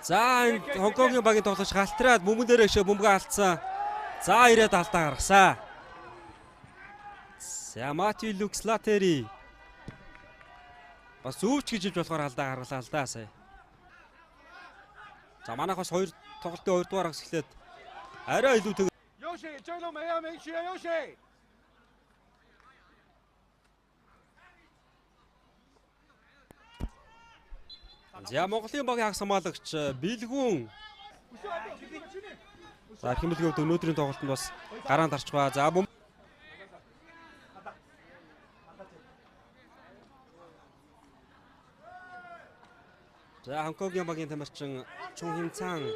За Хонконгийн багийн тоглогч халтраад бөмбөн дээр өшөө бөмбөгөө алдсан. За ирээд алдаа гаргасан. За Мати Люкслатери. Бас зүүч гэж хэлж болохоор алдаа гаргалаа л да сая. За манайх бас хоёр тоглолтын 2 дугаар агс эхлээд арай илүү тэг. За Монголын багийн хагас хамгаалагч Бэлгүн. За хэмэлгийн хувьд өнөөдрийн тоглолтод бас гараанд харчихва. За За Хонконгийн багийн тамирчин Чун Химцан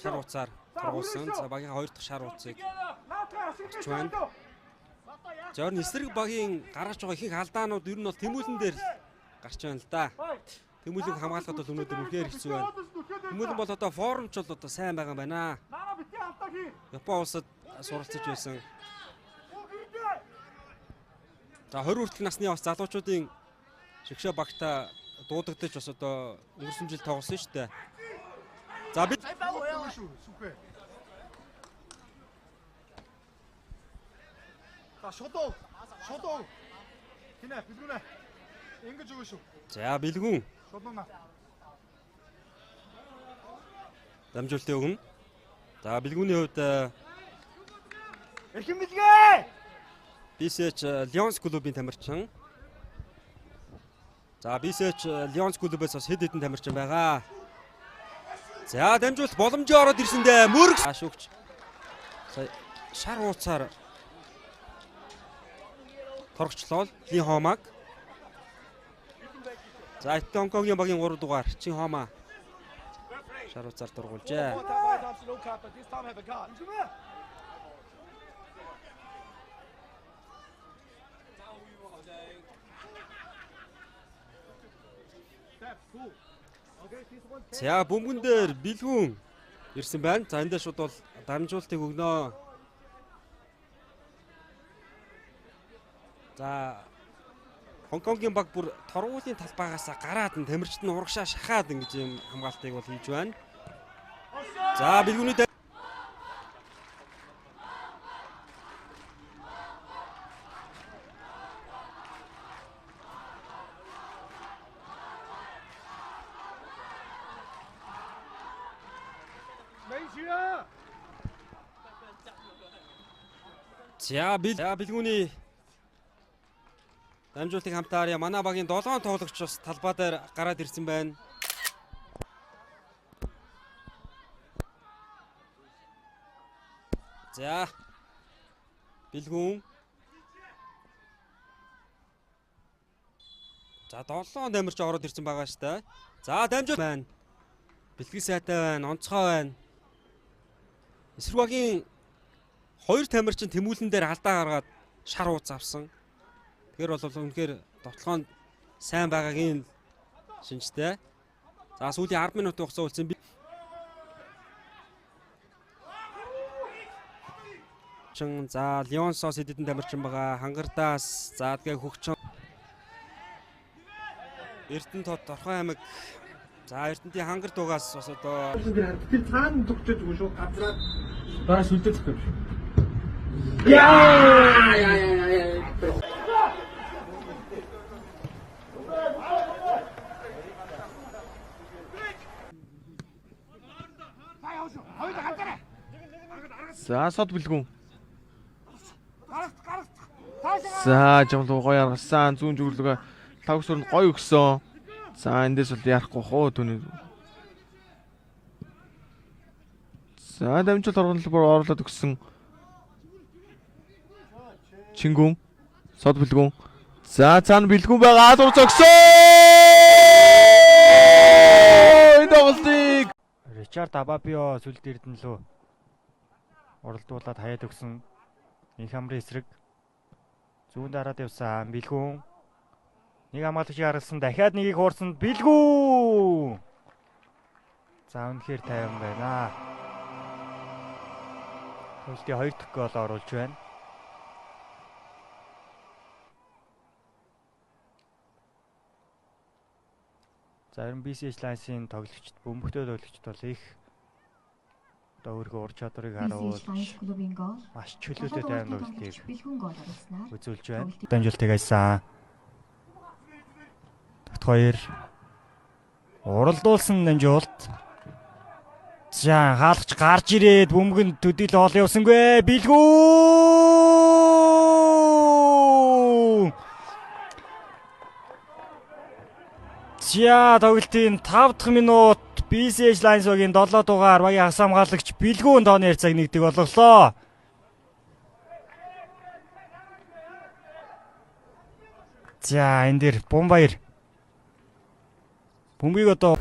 шар уцаар тургуулсан. За багийн 2 дахь шар уцыг авч байна. За энэ эсрэг багийн гаргаж байгаа ихэнх алдаанууд ер нь бол тэмүүлэн дээр гарч байна л да. Тэмүүлэн хамгаалахад бол өнөөдөр үнэхээр хэцүү байна. Тэмүүлэн бол одоо форумч бол одоо сайн байгаа юм байна. Япон улсад суралцж байсан. За 20 хүртэлх насны бас залуучуудын шигшээ багтаа дуудагдаж бас одоо өнгөрсөн жил тоглосон шүү дээ. За бид шодоо. Хинэ бэлгүнэ. Ингэж өгөө шүү. За бэлгүн. Шодоона. Дамжуултын өгнө. За бэлгүүний хувьд Эрхэм бэлгээ. BSH Lions клубын тамирчин. За BSH Lions клубээс бас хэд хэдэн тамирчин байгаа. За дамжуулт боломжтой ороод ирсэндээ мөрөг шүүгч. Сая шар ууцаар торгочлоо Ли Хомаг. За Хонконгийн багийн 3 дугаар Чин Хома шар ууцаар тургуулжээ. За бөмбөн дээр Бэлгүн ирсэн байна. За эндээ шууд бол дамжуултыг өгнө. За Хонконгийн баг бүр торгуулийн талбайгаас гараад нь тамирчид нь урагшаа шахаад ингэж юм хамгаалтыг бол хийж байна. За Бэлгүний За Бэлгүний дамжуултыг хамтаарья. Манай багийн 7 тоглогч бас талбай дээр гараад ирсэн байна. За Бэлгүн. За 7 дамжирч ороод ирсэн байгаа шүү дээ. За дамжуулт байна. Бэлгийн сайтай байна, онцгой байна. Эсрэг багийн 2 тамирчин тэмүүлэн дээр алдаа гаргаад шар ууц авсан. Тэгэхээр бол үнэхээр тоглоонд сайн байгаагийн шинжтэй. За сүүлийн 10 минут хугацаа үлдсэн. За Лионсоос хэдэн тамирчин байгаа. Хангардаас за тэгээ хөгчөн Эрдэнэт хот Орхон аймаг. За Эрдэнэтийн хангар дугаас бас одоо Тэр цаана зүгчэж өгөн шүү. Газраа Дараа сүлдэх гэж. За сод бэлгүн. За жамлуу гоё аргасан зүүн зүглэгээ тавсрын гоё өгсөн. За эндээс бол ярахгүй хоо түүний. За дамжуулт оргонол бүр орлоод өгсөн. Чингүн сод бэлгүн. За цаана бэлгүн байгаа алууц өгсөн. Энэ тоглолтыг Ричард Абабио сүлд эрдэн лөө оролдуулаад хаяад өгсөн. Инх хамрын эсрэг зүүн дараад явсан Бэлгүн. Нэг хамгаалагчийг харгалсан дахиад нэгийг хуурсан Бэлгүн. За үнэхээр тайван байна. Хөлтийн 2 дахь гол оруулж байна. Зарим BCH Lions-ийн тоглогчд, бөмбөгтэй тоглогчд бол их одоо өөрийнхөө ур чадварыг харуулж клубын гол маш чөлөөтэй тайван тоглолтыг бэлгүн гол оруулснаар үзүүлж байна. Дамжуултыг хайсан. Тэгт 2 уралдуулсан дамжуулт. За хаалгач гарч ирээд бөмбөгөнд төдийл оол явсангүй бэлгүү. За тоглолтын 5 дахь минут BCH Lions-ийн 7 дугаар багийн хас хамгаалагч бэлгүүн тооны ярьцааг нэгдэг болголоо. За энэ дээр Бумбаяр бөмбөгийг одоо